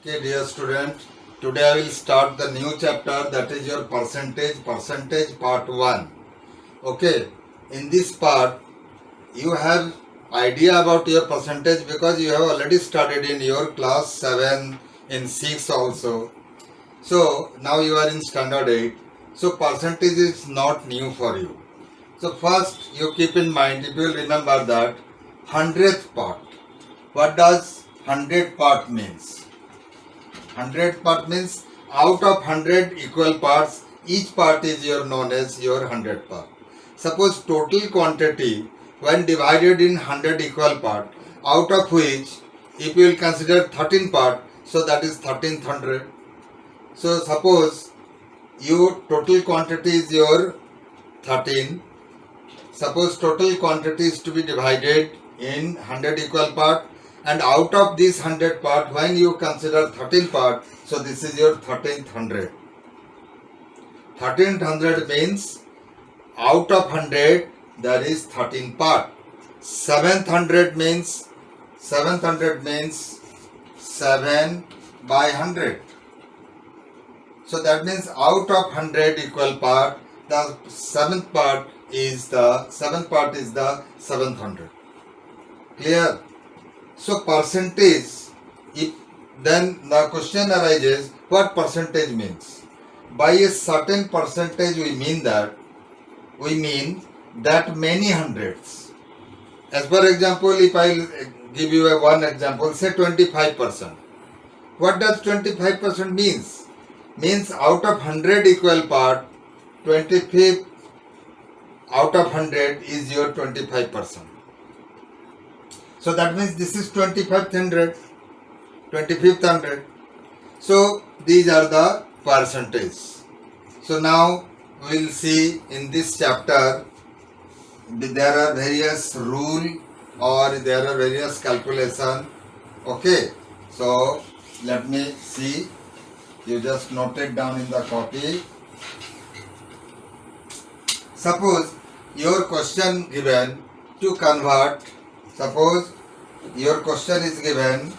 Okay, dear student, today I will start the new chapter, that is your percentage part 1. Okay, in this part you have idea about your percentage because you have already studied in your class 7, in 6 also. So now you are in standard 8. So percentage is not new for you. So first you keep in mind, if you will remember that 100th part. What does 100 part means? 100 part means out of 100 equal parts, each part is your known as your 100 part. Suppose total quantity when divided in 100 equal part, out of which if you will consider 13 part, so that is 13th hundred. So suppose your total quantity is your 13. Suppose total quantity is to be divided in 100 equal part, and out of this 100 part when you consider 13 part, so this is your 13th hundred. 13th hundred means out of 100 there is 13 part. 7th hundred means 7 by 100. So that means out of 100 equal part, the seventh part is the 7th hundred. Clear? So percentage, if then the question arises, what percentage means? By a certain percentage we mean that many hundreds. As per example, if I give you one example, say 25%. What does 25% means? Means out of 100 equal part, 25th out of 100 is your 25%. So that means this is 25th hundred, 25th hundred. So these are the percentage. So now we will see in this chapter there are various rule or there are various calculation. Okay. So let me see. You just note it down in the copy. Suppose your question given to convert. Suppose your question is given.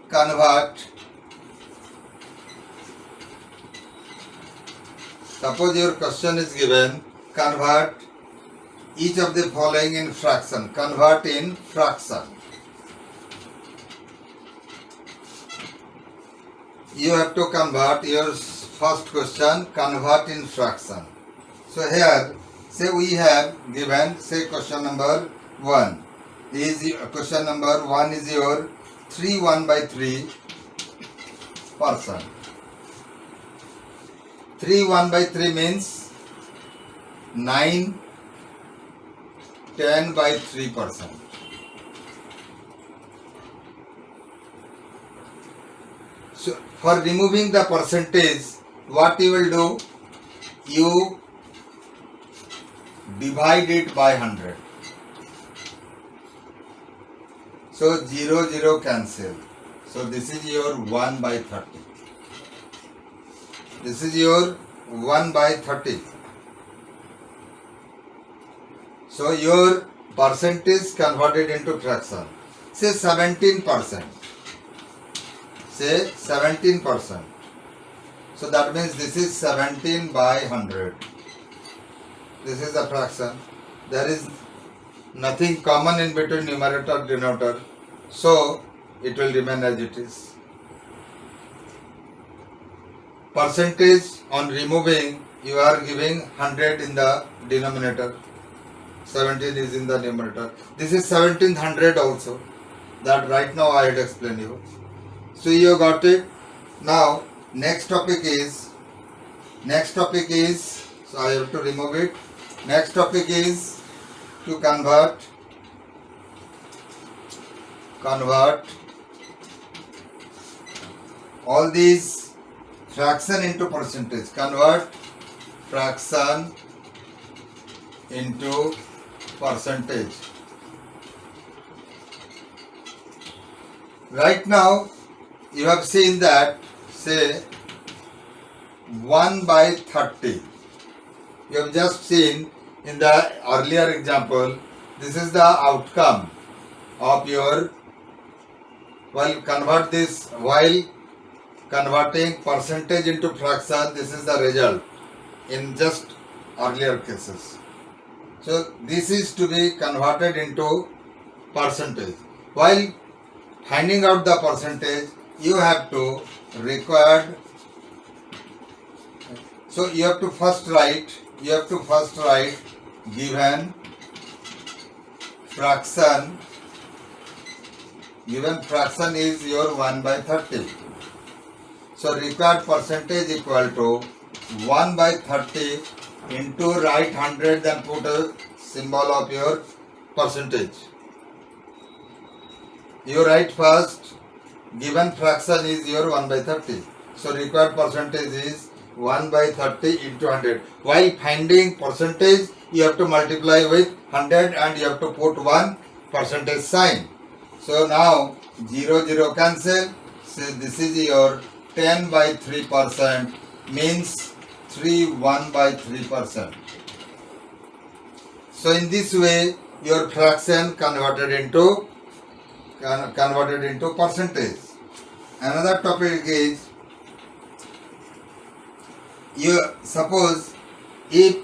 Convert. Suppose your question is given. Convert each of the following in fraction. Convert in fraction. You have to convert your first question. Convert in fraction. So here, say we have given, say question number 1 is your 3 1 by 3 percent. 3 1 by 3 means 9 10 by 3%. So for removing the percentage, what you will do? You divide it by 100. So 0 0 cancel. So this is your 1 by 30. This is your 1 by 30. So your percentage converted into fraction. Say 17%. Say 17%. So that means this is 17 by 100. This is a fraction. There is nothing common in between numerator and denominator. So it will remain as it is. Percentage on removing, you are giving 100 in the denominator. 17 is in the numerator. This is 1700 also. That right now I had explained you. So you got it. Now next topic is, so I have to remove it. Next topic is to convert all these fraction into percentage. Convert fraction into percentage. Right now you have seen that, say 1 by 30. You have just seen in the earlier example, this is the outcome of your while converting percentage into fraction, this is the result in just earlier cases. So this is to be converted into percentage. While finding out the percentage, you have to required. So you have to first write given fraction is your 1 by 30. So required percentage equal to 1 by 30 into write 100, then put a symbol of your percentage. You write first given fraction is your 1 by 30. So required percentage is 1 by 30 into 100. While finding percentage, you have to multiply with 100 and you have to put 1 percentage sign. So now 0 0 cancel. So this is your 10 by 3% means 1 by 3%. So in this way your fraction converted into percentage. Another topic is, you suppose if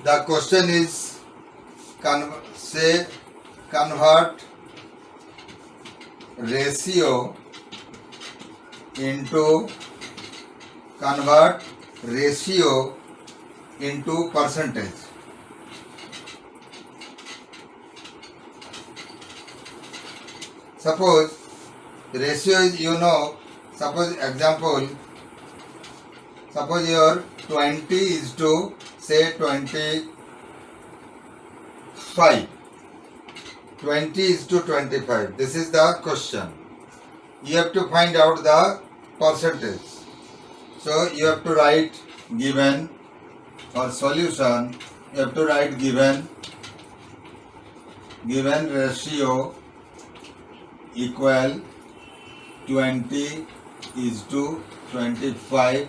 the question is convert ratio into percentage. Suppose ratio is, suppose your 20 is to say 25. 20 is to 25. This is the question. You have to find out the percentage. So you have to write given for solution. You have to write given ratio equal 20 is to 25.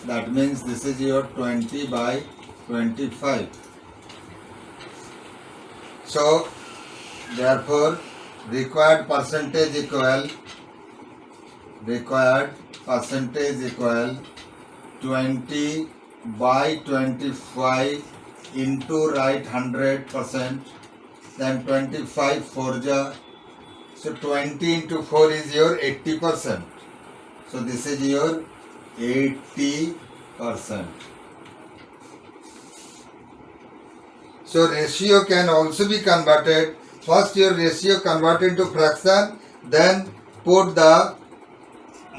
That means this is your 20 by 25. So therefore required percentage equal 20 by 25 into write 100%, then 25 4 ja. So 20 into 4 is your 80%. So this is your 80%. So ratio can also be converted. First your ratio convert into fraction, then put the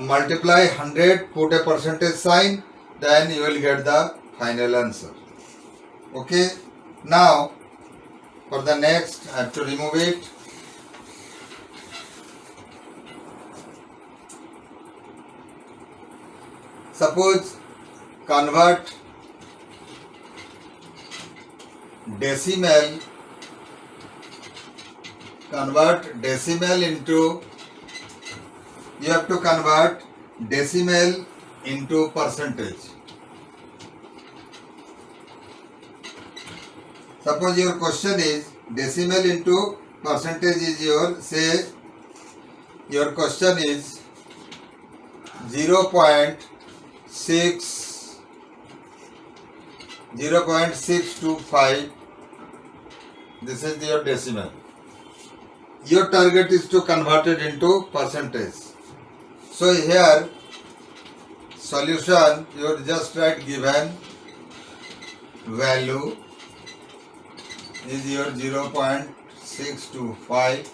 multiply 100, put a percentage sign, then you will get the final answer. Okay. Now for the next I have to remove it. Suppose convert decimal into, you have to convert decimal into percentage. Suppose your question is decimal into percentage is your, say your question is 0.625. This is your decimal. Your target is to convert it into percentage. So here solution, you just write given value is your 0.625.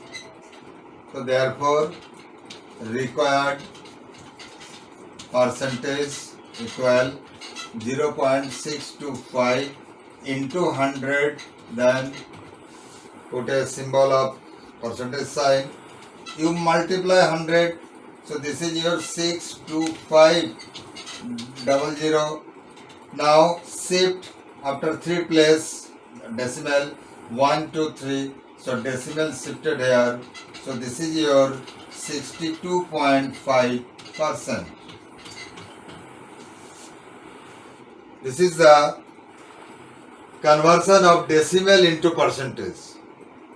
So therefore required percentage equal 0.625 into 100, then put a symbol of percentage sign. You multiply 100, so this is your 62500. Now shift after 3 place decimal 1 2 3. So decimal shifted here. So this is your 62.5%. This is the conversion of decimal into percentage.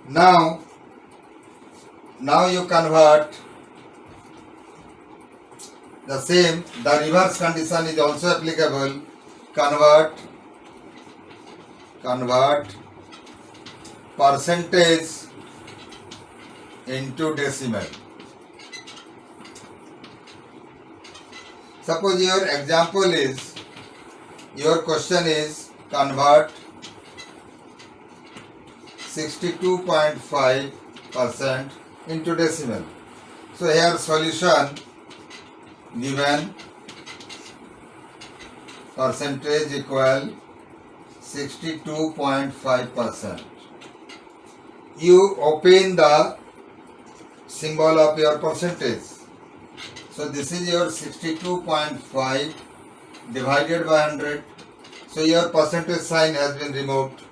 Now you convert The same, the reverse condition is also applicable. Convert percentage into decimal. Suppose your example is, your question is convert 62.5% into decimal. So here solution given percentage equal 62.5%. You open the symbol of your percentage. So this is your 62.5 divided by 100. So your percentage sign has been removed.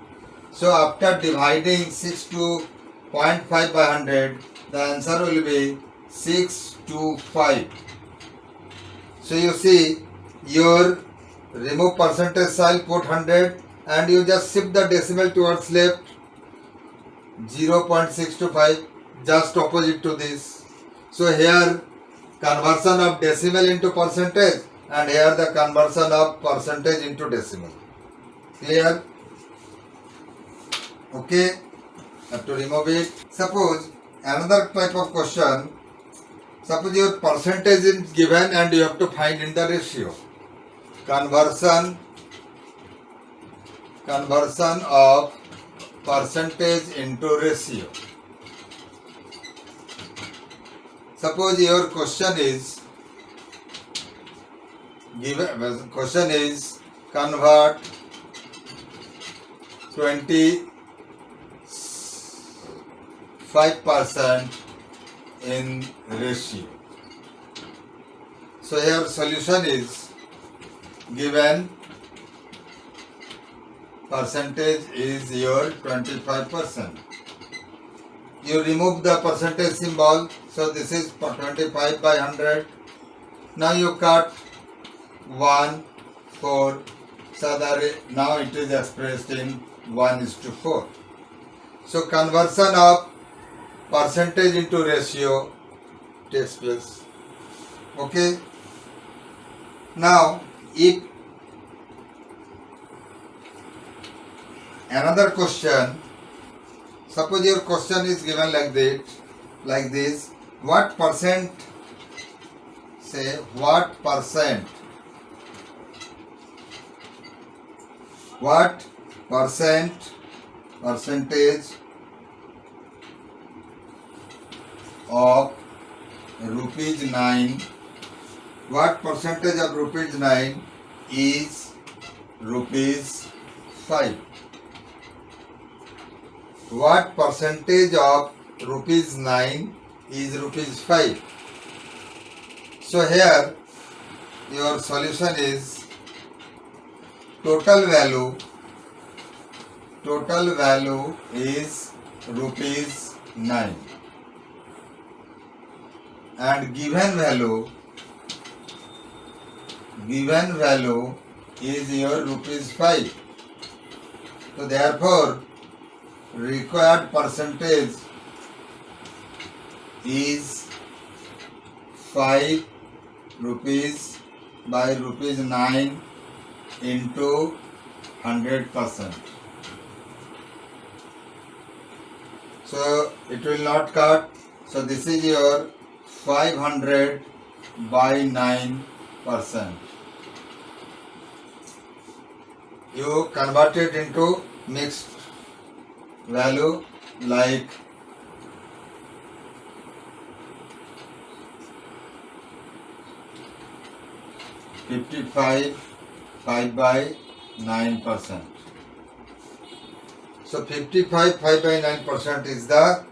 So after dividing 62.5 by 100, the answer will be 625. So you see, your remove percentage sign, put 100 and you just shift the decimal towards left, 0.625, just opposite to this. So here conversion of decimal into percentage, and here the conversion of percentage into decimal. Clear? Okay, have to remove it. Suppose another type of question. Suppose your percentage is given and you have to find in the ratio. Conversion of percentage into ratio. Suppose your question is convert 25% in ratio. So here solution is given percentage is your 25%. You remove the percentage symbol, so this is 25 by 100. Now you cut 1, 4, so that now it is expressed in 1:4. So conversion of percentage into ratio takes place. Okay. Now if another question, suppose your question is given like this, what percent, say what percentage of rupees 9, what percentage of rupees 9 is rupees 5? What percentage of rupees 9 is rupees 5? So here your solution is total value is rupees 9 and given value is your rupees 5. So therefore required percentage is 5 rupees by rupees 9 into 100%. So it will not cut. So this is your 500 by 9%. You convert it into mixed value like 55 5 by 9%. So 55 5 by 9% is the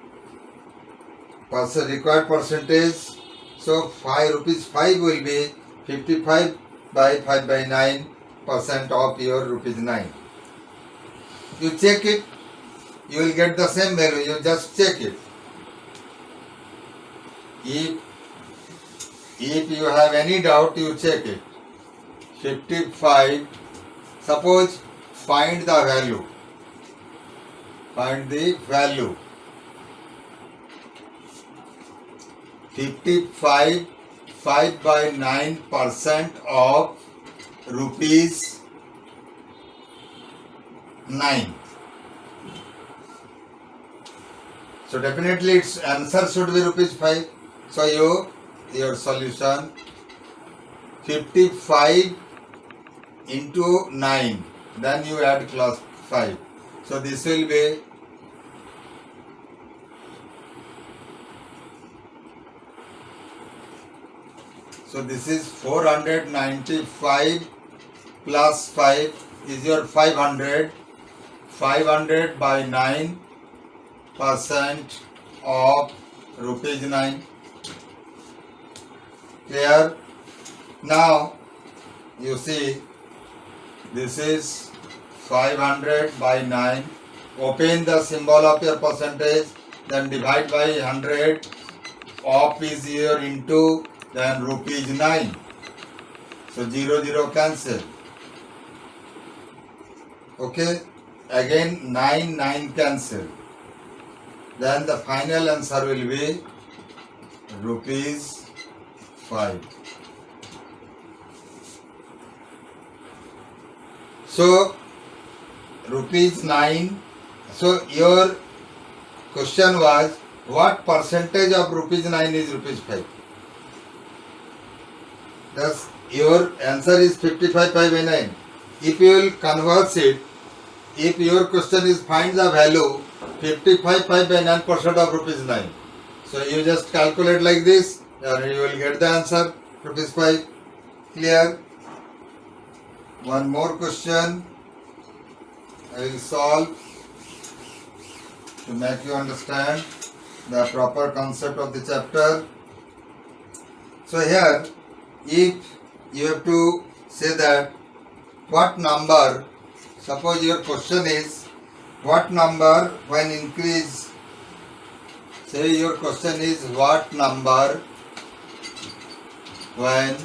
required percentage. So 5 rupees 5 will be 55 by 5 by 9% of your rupees 9. You check it, you will get the same value. You just check it. If you have any doubt, you check it. 55, suppose find the value. 55 5 by 9% of rupees 9. So definitely its answer should be rupees 5. So your solution 55 into 9, then you add class 5. So this will be this is 495 plus 5 is your 500. 500 by 9% of rupees 9. Clear? Now you see this is 500 by 9. Open the symbol of your percentage, then divide by 100. Off is here into, then rupees 9. So 0 0 cancel. Okay. Again 9 9 cancel. Then the final answer will be rupees 5. So rupees 9. So your question was, what percentage of rupees 9 is rupees 5? Thus your answer is 55 by 9. If you will convert it, if your question is find the value 55 by 9% of rupees 9. So you just calculate like this and you will get the answer rupees 5. Clear? One more question I will solve to make you understand the proper concept of the chapter. So here, if you have to say that what number, suppose your question is what number when increase, say your question is what number when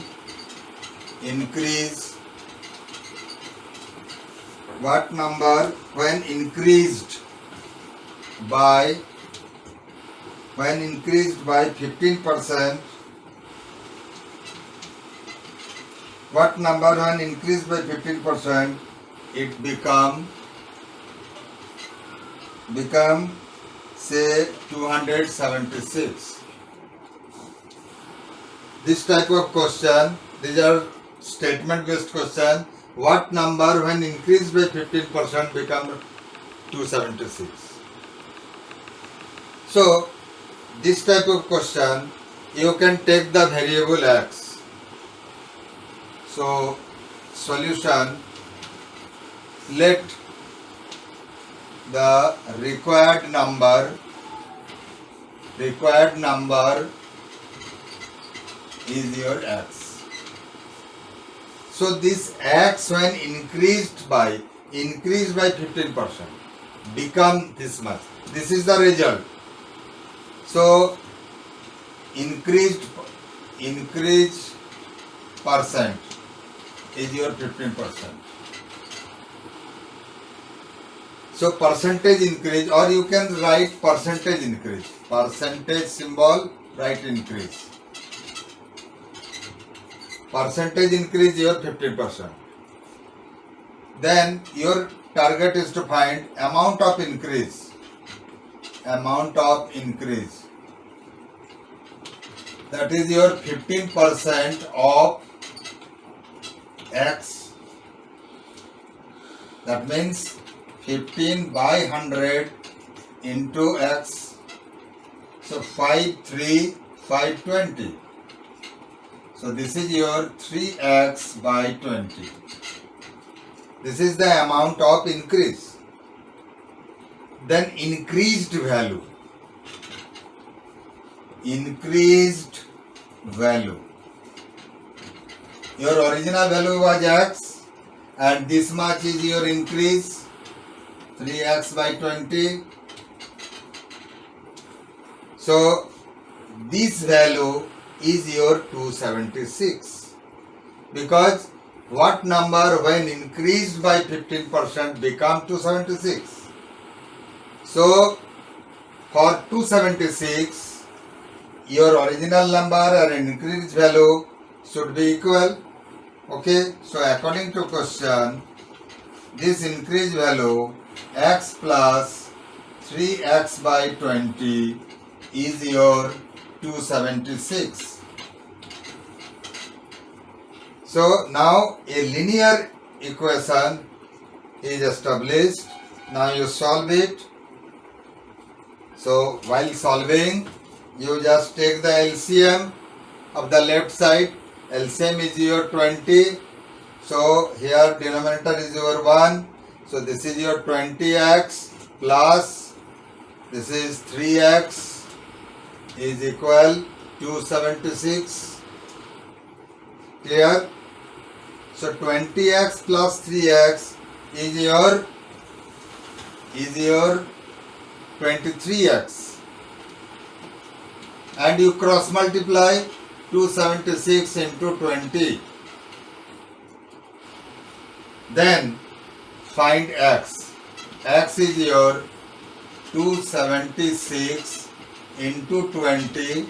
increase, what number when increased by 15%, what number when increased by 15% it become say 276. This type of question, these are statement based question. What number when increased by 15% become 276? So this type of question you can take the variable x. So solution, let the required number is your x. So this x when increased by 15% become this much. This is the result. So increased percent is your 15%. So percentage increase, or you can write percentage increase. Percentage symbol, write increase. Percentage increase your 15%. Then your target is to find amount of increase. That is your 15% of x. That means 15 by 100 into x. So 520. So this is your 3x by 20. This is the amount of increase. Then increased value. Your original value was x and this much is your increase, 3x by 20. So this value is your 276, because what number when increased by 15% become 276. So for 276 your original number and increased value should be equal. Okay, so according to question, this increased value x plus 3x by 20 is your 276. So now a linear equation is established. Now you solve it. So while solving, you just take the LCM of the left side. LCM is your 20. So here denominator is your 1. So this is your 20x plus this is 3x is equal 276. Clear? So 20x plus 3x is your 23x, and you cross multiply 276 into 20. Then find x. X is your 276 into 20.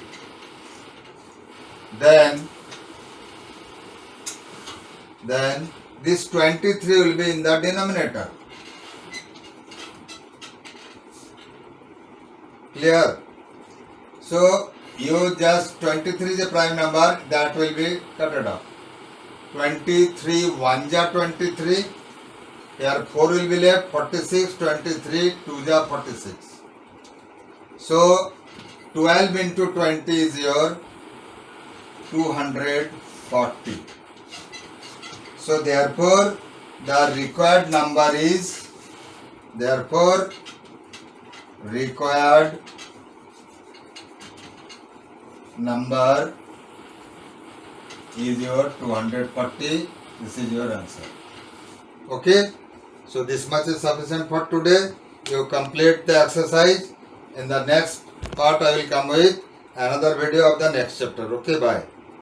Then this 23 will be in the denominator. Clear? So you just 23 is a prime number, that will be cut off. 23 1 ja 23. Here 4 will be left. 46 23 2 ja 46. So 12 into 20 is your 240. So therefore the required number is your 240. This is your answer. Okay. So this much is sufficient for today. You complete the exercise. In the next part I will come with another video of the next chapter. Okay, bye.